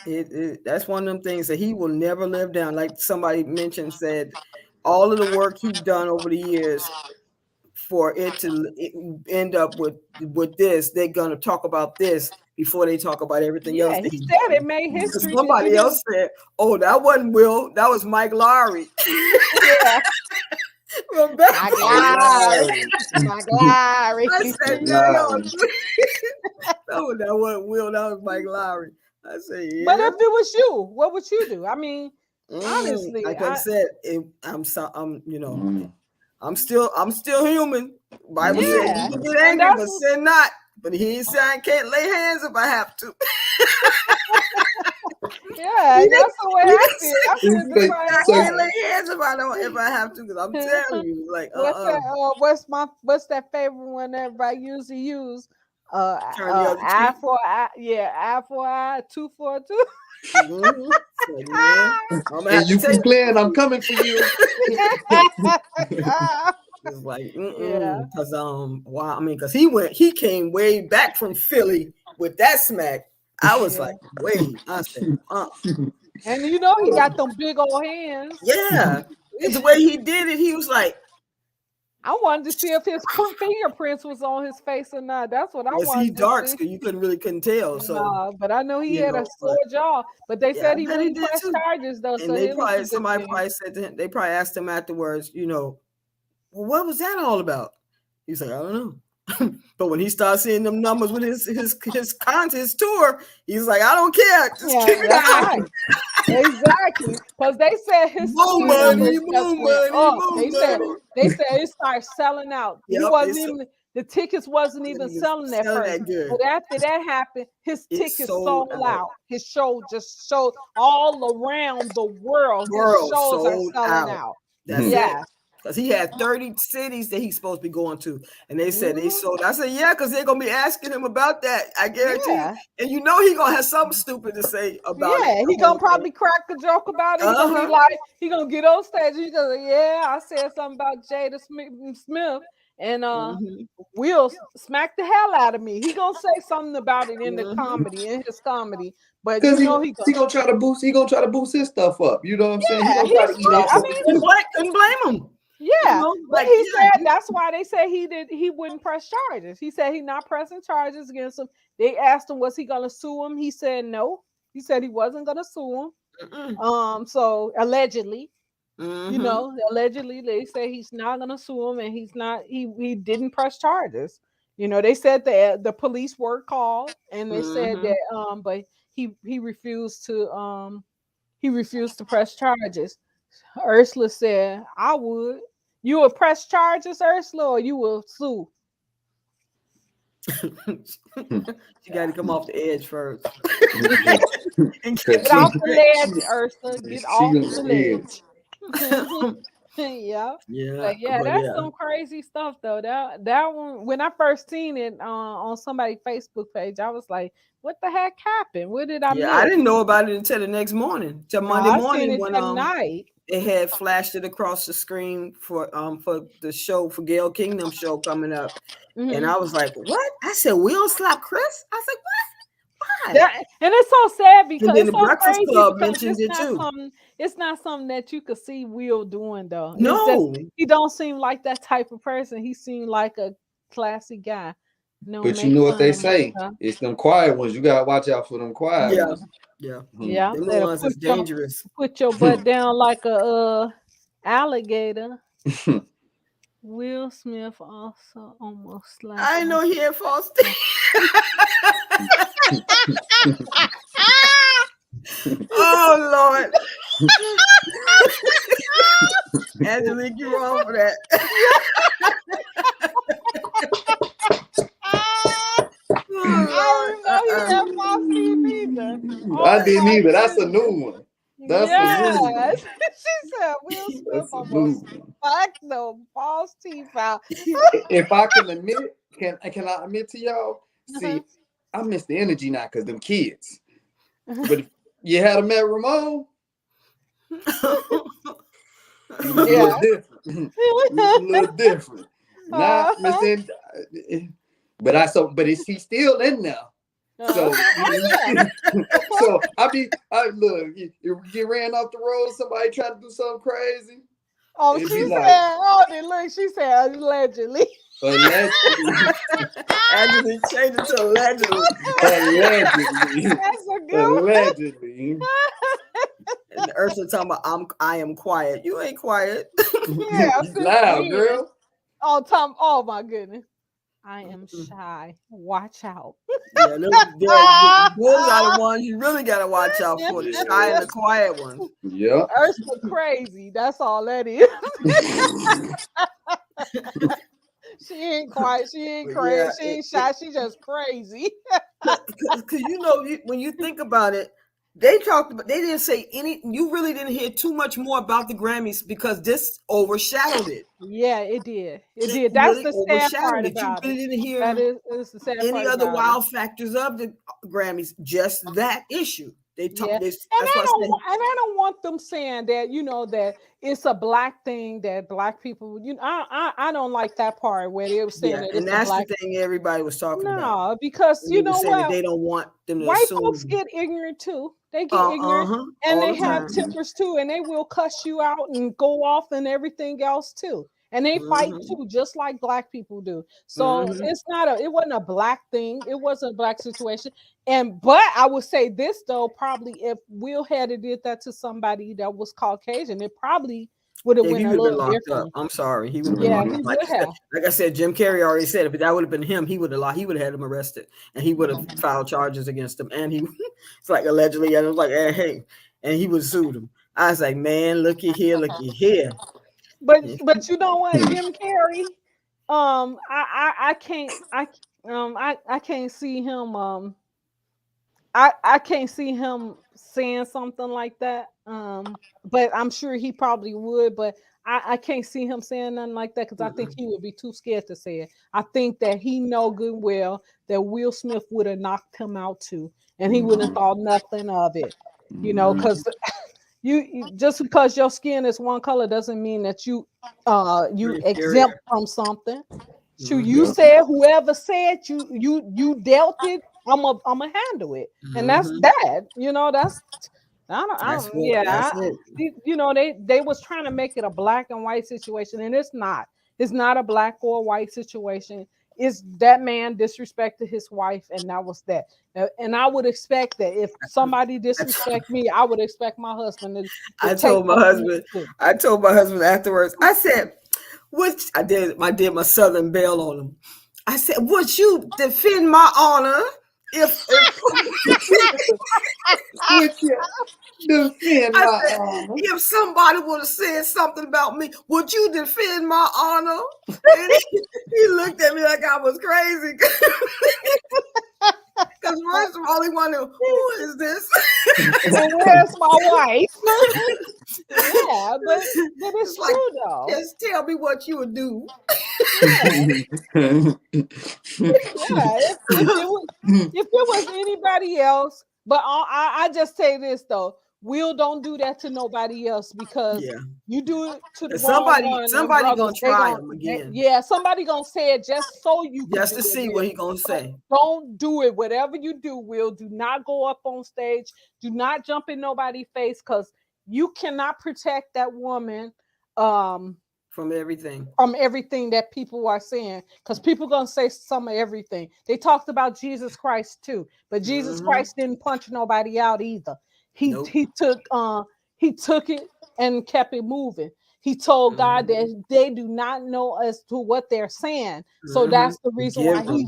it's like, that's one of them things that he will never live down. Like somebody said, all of the work he's done over the years, for it to end up with this, they're gonna talk about this before they talk about everything else. He said it made history. Somebody else said, "Oh, that wasn't Will, that was Mike Lowry." Yeah. Mike Lowry. I said, no, that wasn't Will, that was Mike Lowry. I said, yeah. But if it was you, what would you do? I mean, honestly, like I said, I'm still human. Bible says you can get angry, but sin not. But he ain't saying I can't lay hands if I have to. Yeah, that's the way I feel. I can't lay hands if I have to, because I'm telling you, like, what's that favorite one that everybody usually use? Eye for eye, eye for eye, tooth for a tooth. And you keep playing, I'm coming for you. It's like, because wow, I mean, because he came way back from Philly with that smack. I was like, wait, I said, and he got them big old hands. Yeah, it's the way he did it. He was like, I wanted to see if his fingerprints was on his face or not. That's what I wanted. He's dark, so you couldn't tell. So, but I know he had a sore jaw. But they said he wouldn't press charges though. And somebody probably said to him, they probably asked him afterwards, well, what was that all about? He's like, I don't know. But when he starts seeing them numbers with his tour, he's like, I don't care. Just keep it out. Right. Exactly. Because they said his More money, more money, They said it started selling out. Yep, the tickets wasn't even selling at first. But after that happened, his tickets sold out. His show just showed all around the world. His shows are selling out. That's it. Because he had 30 cities that he's supposed to be going to. And they said they sold. I said, yeah, because they're going to be asking him about that. I guarantee you. And you know he's going to have something stupid to say about it. Yeah, he's going to probably crack a joke about it. He's going to be like, he's going to get on stage. He's going to say, I said something about Jada Smith. And Will smack the hell out of me. He going to say something about it in the comedy, in his comedy. But you know he gonna try to boost. He gonna try to boost his stuff up. You know what I'm saying? He gonna try to eat off. I mean, couldn't blame him. Yeah, but he said that's why they said he wouldn't press charges. He said he's not pressing charges against him. They asked him, was he gonna sue him? He said no. He said he wasn't gonna sue him. So allegedly, you know, allegedly they say he's not gonna sue him, and he's not. He didn't press charges. You know, they said that the police were called, and they said that but he refused to press charges. Ursula said, I would. You will press charges, Ursula, or you will sue? You got to come off the edge first. Get off the ledge, Ursula. Get off the ledge. Yeah. That's some crazy stuff though. That one, when I first seen it on somebody's Facebook page, I was like, what the heck happened? What did I miss? I didn't know about it until the next morning, till Monday morning when night. They had flashed it across the screen for the show, for Gail Kingdom show coming up. And I was like, what? I said, Will slap Chris? I was like, what? Why? And it's so sad because and then the Breakfast Club mentioned it too. It's not something that you could see Will doing though. No, he don't seem like that type of person. He seemed like a classy guy. No, but you know what they say? It's them quiet ones. You gotta watch out for them quiet ones. Yeah. The ones that's dangerous. Put your butt down like a alligator. Will Smith also almost slapped. I know he had false teeth. Oh Lord. Angelique, you're wrong for that. I didn't either. That's a new one. That's a new one. She said Will Smith almost fucked the false teeth out. If I can admit, can I admit to y'all? See, I miss the energy now because them kids. But if you had a met Ramon, it was a little different. Not missing. But is he still in there? So, so I look. You get ran off the road. Somebody try to do something crazy. Oh, she said. Look, she said allegedly. Allegedly changed it to allegedly. That's a good allegedly. And Ursula talking about I am quiet. You ain't quiet. Yeah, loud, girl. Oh, Tom. Oh my goodness. I am shy. Watch out. Yeah, those are the ones you really gotta watch out for. The shy and the quiet ones. Yeah. Ursula crazy. That's all that is. She ain't quiet. She ain't crazy. Yeah, she ain't shy. She just crazy. Because you know, when you think about it, they didn't say you really didn't hear too much more about the Grammys because this overshadowed it. Yeah, it did. It did. That's really the sad part about it. You really didn't hear the sad any other wow factors of the Grammys, just that issue. They talk this, and I don't want them saying that, you know, that it's a black thing that black people, you know, I don't like that part where they were saying that and that's the thing everybody was talking about. No, because you know what, they don't want them to white assume. folks get ignorant too. They get ignorant and they have tempers too, and they will cuss you out and go off and everything else too. And they fight too, just like black people do. So it wasn't a black thing. It wasn't a black situation. But I would say this though, probably if Will had did that to somebody that was Caucasian, it probably would have If went he a would have been little locked up, different. I'm sorry, he would have been Yeah, locked he up. would have. Like I said, Jim Carrey already said if that would have been him, he would have locked. He would have had him arrested, and he would have filed charges against him. And he, it's like allegedly, and it was like, hey, and he would sue him. I was like, man, looky here. But you know what, Jim Carrey, I can't I can't see him I can't see him saying something like that. But I'm sure he probably would, but I can't see him saying nothing like that because I think he would be too scared to say it. I think that he know good well that Will Smith would have knocked him out too, and he wouldn't have thought nothing of it. You know, because you just because your skin is one color doesn't mean that you exempt from something. So you said whoever said you dealt it, I'm a handle it, and that's that. You know, that's I don't yeah. That's it. You know, they was trying to make it a black and white situation, and it's not. It's not a black or white situation. It's that man disrespected his wife, and that was that. And I would expect that if somebody disrespect me, I would expect my husband to I told my husband afterwards. I said, "What?" I did my Southern Belle on him. I said, "Would you defend my honor if if somebody would have said something about me? Would you defend my honor?" And he looked at me like I was crazy. Because first of all, he wondered, who is this? Where's my wife? Yeah, but it's like, true though. Just tell me what you would do. If it was anybody else, but I just say this though. Will don't do that to nobody else because you do it to the somebody gonna try him again. Somebody gonna say it just so you just to see what he gonna say. Don't do it. Whatever you do, Will, do not go up on stage. Do not jump in nobody's face because you cannot protect that woman from everything that people are saying, because people gonna say some of everything. They talked about Jesus Christ too, but Jesus Christ didn't punch nobody out either. He took it and kept it moving. He told God that they do not know as to what they're saying, so that's the reason why he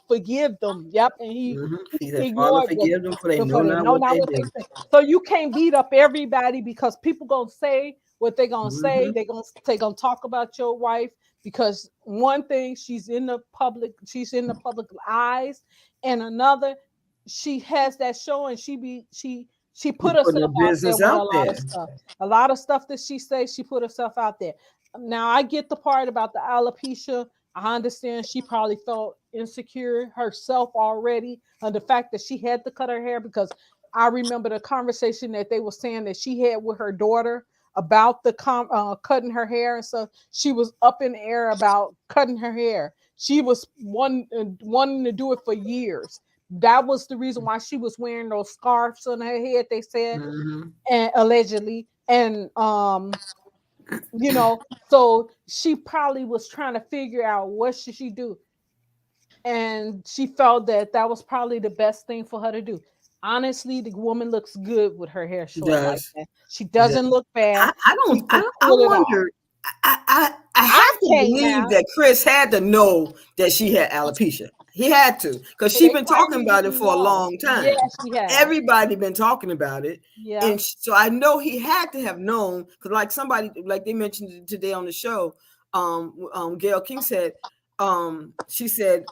forgive them. Yep, and he ignored forgive them for they know not what they do. So you can't beat up everybody because people gonna say what they gonna say. They gonna talk about your wife because one thing, she's in the public eyes, and another, she has that show and she put herself out there with a lot of stuff. A lot of stuff that she says, she put herself out there. Now I get the part about the alopecia. I understand she probably felt insecure herself already on the fact that she had to cut her hair, because I remember the conversation that they were saying that she had with her daughter about the cutting her hair and stuff. She was up in the air about cutting her hair. She was wanting to do it for years. That was the reason why she was wearing those scarves on her head, they said, and allegedly. And you know, so she probably was trying to figure out what should she do. And she felt that was probably the best thing for her to do. Honestly, the woman looks good with her hair short like that. She doesn't look bad. I wonder. I have to believe that Chris had to know that she had alopecia. He had to, because she's been talking about it for a long time. Yeah, she has. Everybody been talking about it. Yeah. And so I know he had to have known, because like they mentioned today on the show, Gayle King said, she said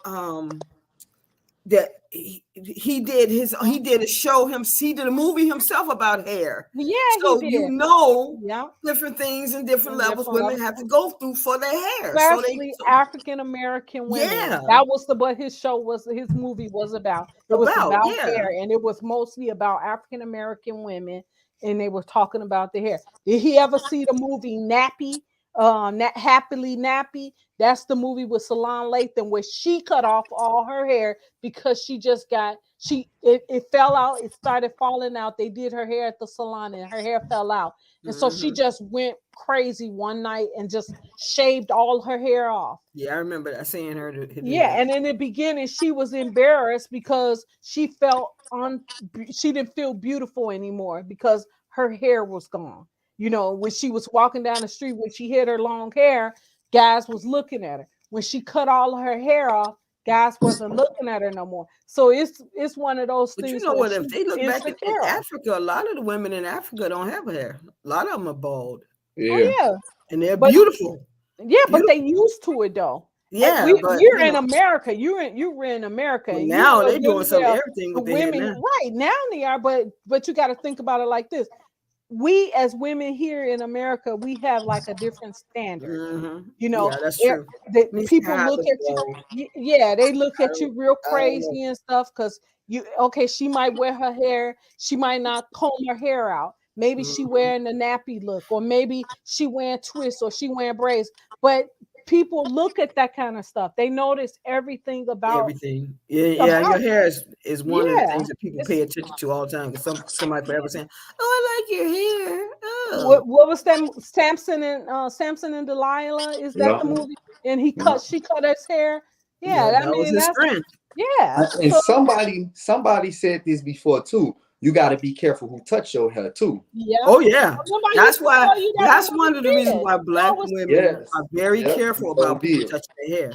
that he did a movie himself about hair. Yeah, so he did. You know, different things and different levels women have to go through for their hair, especially African American women. Yeah, that was what his movie was about. It was about hair, and it was mostly about African American women, and they were talking about the hair. Did he ever see the movie Nappy? Happily Nappy. That's the movie with Salon Lathan where she cut off all her hair because she just it fell out. It started falling out. They did her hair at the salon and her hair fell out. And so she just went crazy one night and just shaved all her hair off. Yeah, I remember that, seeing her. And in the beginning she was embarrassed because she didn't feel beautiful anymore because her hair was gone. You know, when she was walking down the street, when she had her long hair, guys was looking at her. When she cut all of her hair off, guys wasn't looking at her no more. So it's one of those things. But you know what? If they look back in insecure. Africa, a lot of the women in Africa don't have hair. A lot of them are bald. Yeah. Oh yeah, and they're beautiful. Yeah, but they used to it though. Yeah, but you're in America. You're in America. Well, and now they're doing some everything with the women. Now. Right now they are, but you got to think about it like this. We as women here in America, we have like a different standard. Mm-hmm. You know, yeah, that's true. People look at you. Yeah, they look at you real crazy and stuff because she might wear her hair. She might not comb her hair out. Maybe she wearing the nappy look, or maybe she wearing twists, or she wearing braids. But people look at that kind of stuff. They notice everything about everything. Yeah. Your hair is one of the things that people pay attention to all the time. Because somebody forever saying, "Oh, I like your hair." Oh. What was that? Samson and Delilah? Is that the movie? And she cut his hair. Yeah, that was his friend. Yeah. And somebody said this before too. You got to be careful who touch your hair too. Yeah. Oh yeah. That's why. That's one of the reasons why Black women are very careful about people touching their hair.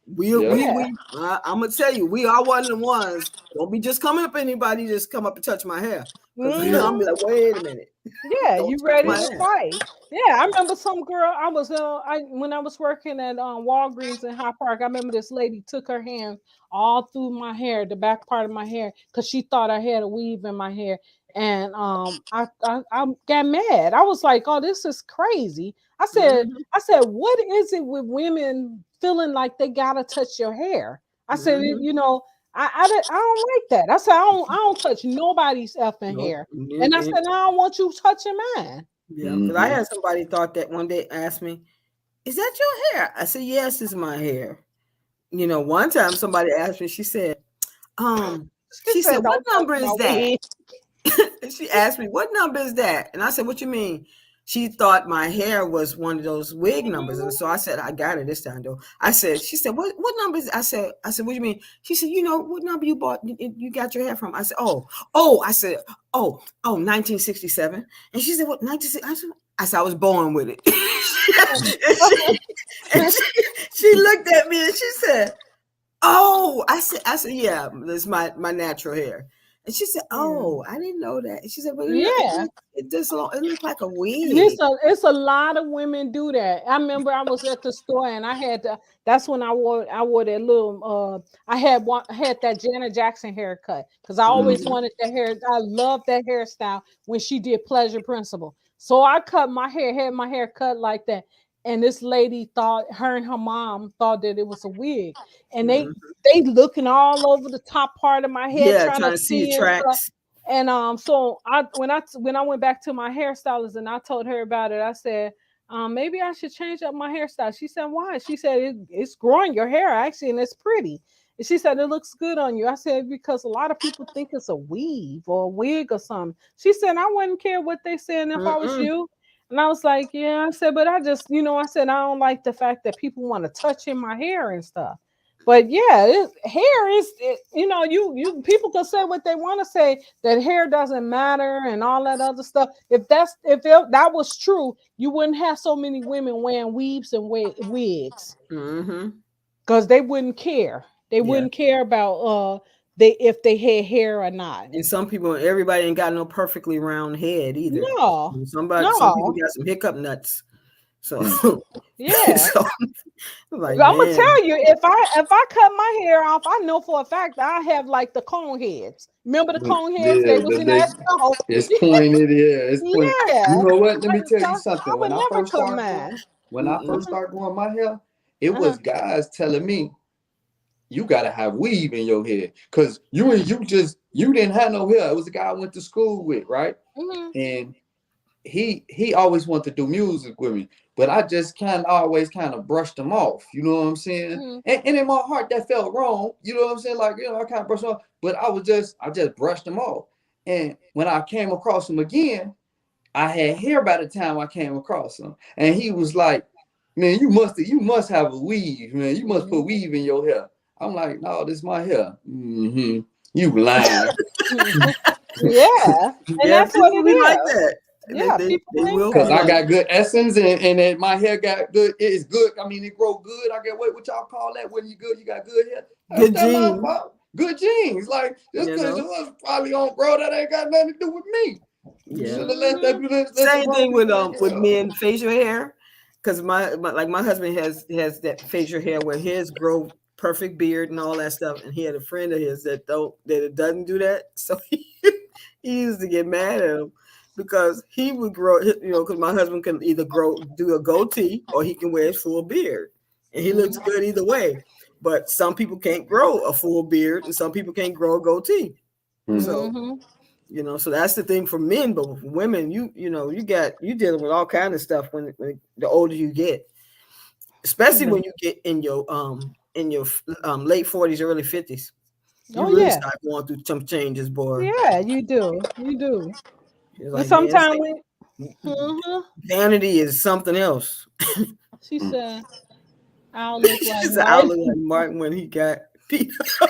I'm gonna tell you, we are one of the ones. Don't be just coming up anybody, just come up and touch my hair. I'm like, wait a minute. Yeah, you ready to fight? Yeah, I remember some girl. When I was working at Walgreens in Hyde Park. I remember this lady took her hand all through my hair, the back part of my hair, because she thought I had a weave in my hair. And I got mad. I was like, "Oh, this is crazy." I said, "What is it with women feeling like they gotta touch your hair?" I said, "You know, I don't like that." I said, "I don't touch nobody's effing hair," and I said, "I don't want you touching mine." Yeah, because I had somebody thought that one day asked me, "Is that your hair?" I said, "Yes, it's my hair." You know, one time somebody asked me, she said, "What number is that?" And she asked me, "What number is that?" And I said, "What you mean?" She thought my hair was one of those wig numbers. And so I said, "I got it this time though." She said, what number is it? I said, "What do you mean?" She said, "You know, what number you got your hair from?" I said, I said, 1967. And she said, "What, 1960?" I said, "I was born with it." she looked at me and she said, "Oh," I said, "Yeah, that's my natural hair." And she said, "Oh, I didn't know that." And she said, "But it looks like a wig." It's a lot of women do that. I remember I was at the store and I had to. That's when I wore that little. I had that Janet Jackson haircut because I always wanted that hair. I loved that hairstyle when she did Pleasure Principle. So I cut my hair, had my hair cut like that. And this lady thought, her and her mom thought that it was a wig, and they looking all over the top part of my head, trying to see tracks. And so when I went back to my hairstylist and I told her about it, I said, maybe I should change up my hairstyle. She said, "Why?" She said, "It's growing your hair actually, and it's pretty." And she said, "It looks good on you." I said, "Because a lot of people think it's a weave or a wig or something." She said, "I wouldn't care what they said if I was you." And I was like, "Yeah," I said, "but I just, I said, I don't like the fact that people want to touch in my hair and stuff." But yeah, hair is, you people can say what they want to say, that hair doesn't matter and all that other stuff. If that was true, you wouldn't have so many women wearing weaves and wigs, because they wouldn't care. They wouldn't care about if they had hair or not. And everybody ain't got no perfectly round head either. No, some people got some hiccup nuts. So yeah. So, I'm gonna tell you, if I cut my hair off, I know for a fact that I have like the cone heads. Remember the cone heads? They was in that show. It's pointed, it's pointed. Yeah. You know what? Let me tell you something. I would never cut mine. When I first started growing my hair, it was guys telling me, "You gotta have weave in your hair, because you didn't have no hair." It was a guy I went to school with, right? And he always wanted to do music with me, but I just always brushed him off. You know what I'm saying? And in my heart, that felt wrong. You know what I'm saying? Like, I kind of brushed him off, but I just brushed him off. And when I came across him again, I had hair by the time I came across him, and he was like, "Man, you must have a weave, man. You must put weave in your hair." I'm like, "No, this is my hair." You lying. Yeah, and that's what it is. Like that. Yeah, they will. Because I got good essence and my hair got good. It's good. I mean, it grow good. I get what y'all call that when you good. You got good hair. Good genes. Good genes. Like just because yours probably on grow, that ain't got nothing to do with me. Yeah. Same thing with men facial hair, because my husband has that facial hair where his grow perfect beard and all that stuff, and he had a friend of his that doesn't do that, so he used to get mad at him because he would grow, because my husband can either do a goatee or he can wear his full beard, and he looks good either way. But some people can't grow a full beard, and some people can't grow a goatee. So. So that's the thing for men, but for women, you're dealing with all kinds of stuff when the older you get, especially when you get in your late 40s, early 50s. You really start going through some changes, boy. Yeah, you do. Like, and sometimes vanity is something else. She said, "I'll look like Martin." I'll look like Martin when he got beat up.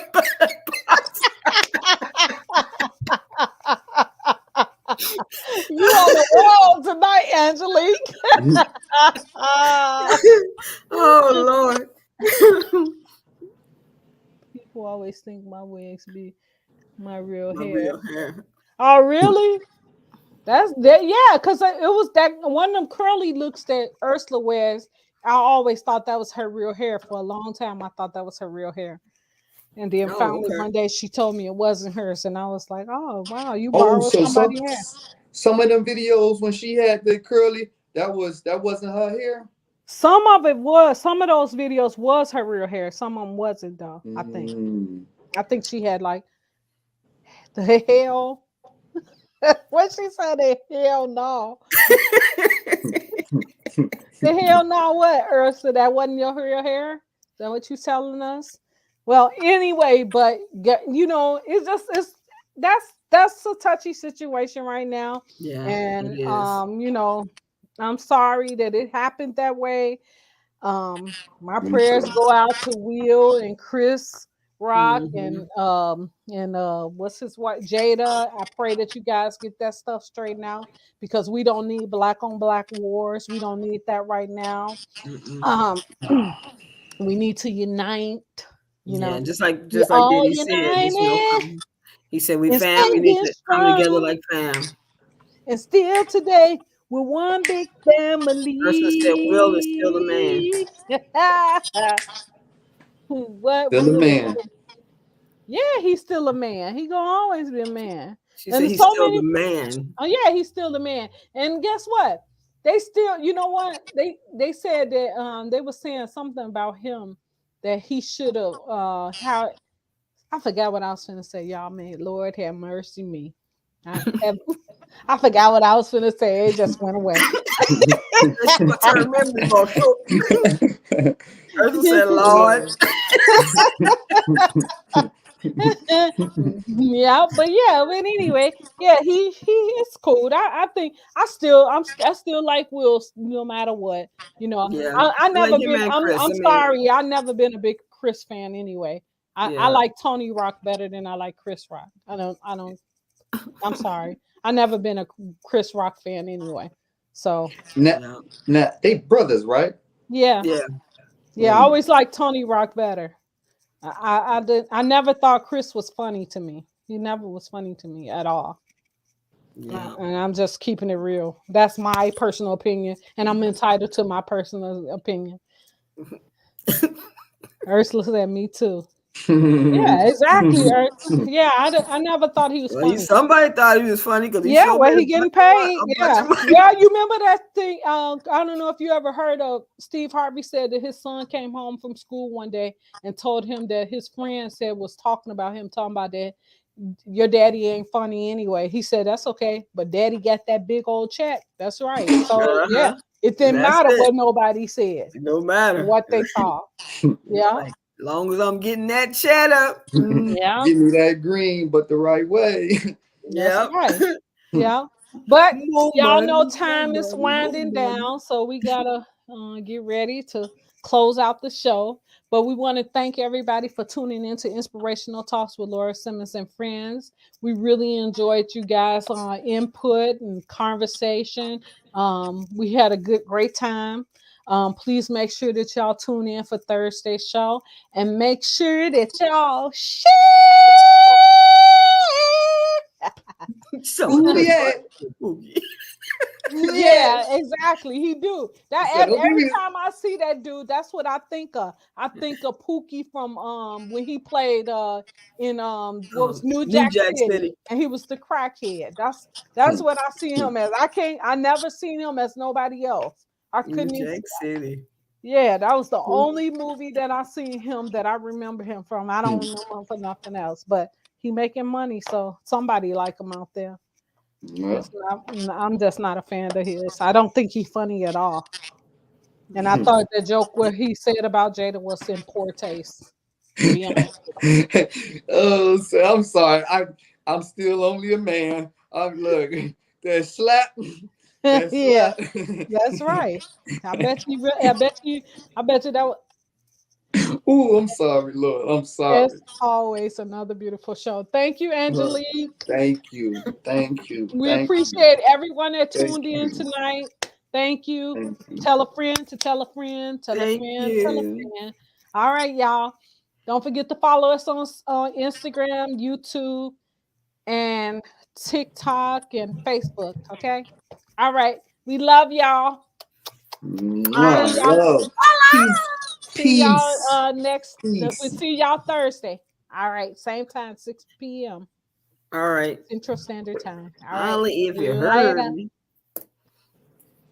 You on the wall tonight, Angelique. Oh Lord. People always think my wigs be my real hair. Oh, really? That's that. Yeah, because it was that one of them curly looks that Ursula wears. I always thought that was her real hair. For a long time, I thought that was her real hair. And then finally one day she told me it wasn't hers, and I was like, "Oh wow, you borrowed somebody's hair." Some of them videos when she had the curly, that wasn't her hair. Some of it was. Some of those videos was her real hair. Some of them wasn't though. I think she had like the hell. What she said? The hell no. The hell no. What, Ursula? That wasn't your real hair? Is that what you telling us? Well, anyway, but that's a touchy situation right now. Yeah, and I'm sorry that it happened that way. My prayers go out to Will and Chris Rock and what's his wife Jada. I pray that you guys get that stuff straightened out because we don't need black on black wars. We don't need that right now. We need to unite. Just like Diddy said, he said we fam. We need to come together like fam. And still today, we're one big family. Ursula said Will is still a man. What? Still a man. Yeah, he's still a man. He gonna always be a man. She said he's still the man. Oh yeah, he's still the man. And guess what? They still, you know what? They said that they were saying something about him that he should have how I forgot what I was going to say, y'all. Man, Lord have mercy me. I forgot what I was going to say. It just went away. I remember Ursula said, Lord. But anyway, he is cool. I think I still like Will no matter what. I never been. I'm sorry, I never been a big Chris fan anyway. I like Tony Rock better than I like Chris Rock. I don't. I'm sorry. I never been a Chris Rock fan anyway. So now they brothers, right? Yeah. I always liked Tony Rock better. I never thought Chris was funny to me. He never was funny to me at all. Yeah. And I'm just keeping it real. That's my personal opinion, and I'm entitled to my personal opinion. Ursula said, "Me too." Yeah, exactly. Yeah, I never thought he was funny. Somebody thought he was funny because he getting paid. Yeah, you remember that thing? I don't know if you ever heard of Steve Harvey said that his son came home from school one day and told him that his friend was talking about that your daddy ain't funny anyway. He said that's okay, but daddy got that big old check. That's right. So it didn't matter what nobody said. No matter what they thought. Yeah. Like, as long as I'm getting that chat up. Give me that green, but the right way. Yeah. Right. Yeah. But y'all know time is winding down, so we gotta get ready to close out the show. But we want to thank everybody for tuning into Inspirational Talks with Laura Simmons and Friends. We really enjoyed you guys' input and conversation. We had a great time. Please make sure that y'all tune in for Thursday's show, and make sure that y'all share. So Yeah, exactly. He do that every time I see that dude. That's what I think of. I think of Pookie from when he played in what was New Jack City, and he was the crackhead. That's what I see him as. I never seen him as nobody else. I couldn't New Jack City. Yeah, that was the only movie that I seen him that I remember him from. I don't remember him for nothing else, but he making money, so somebody like him out there. Yeah. I'm just not a fan of his. I don't think he's funny at all. And I thought the joke what he said about Jada was in poor taste. To be honest. Oh, so I'm sorry. I'm still only a man. Look, that slap. Yeah, that's right. I bet you that was. Oh, I'm sorry, Lord. I'm sorry. It's always another beautiful show. Thank you, Angelique. Thank you. Thank you. We appreciate everyone that tuned in tonight. Thank you. Tell a friend to tell a friend, tell a friend, tell a friend. All right, y'all. Don't forget to follow us on Instagram, YouTube, and TikTok and Facebook. Okay. All right. We love y'all. Love. See y'all next. We'll see y'all Thursday. All right. Same time, 6 p.m. All right. Central Standard Time. All right. Only if you Later. heard me.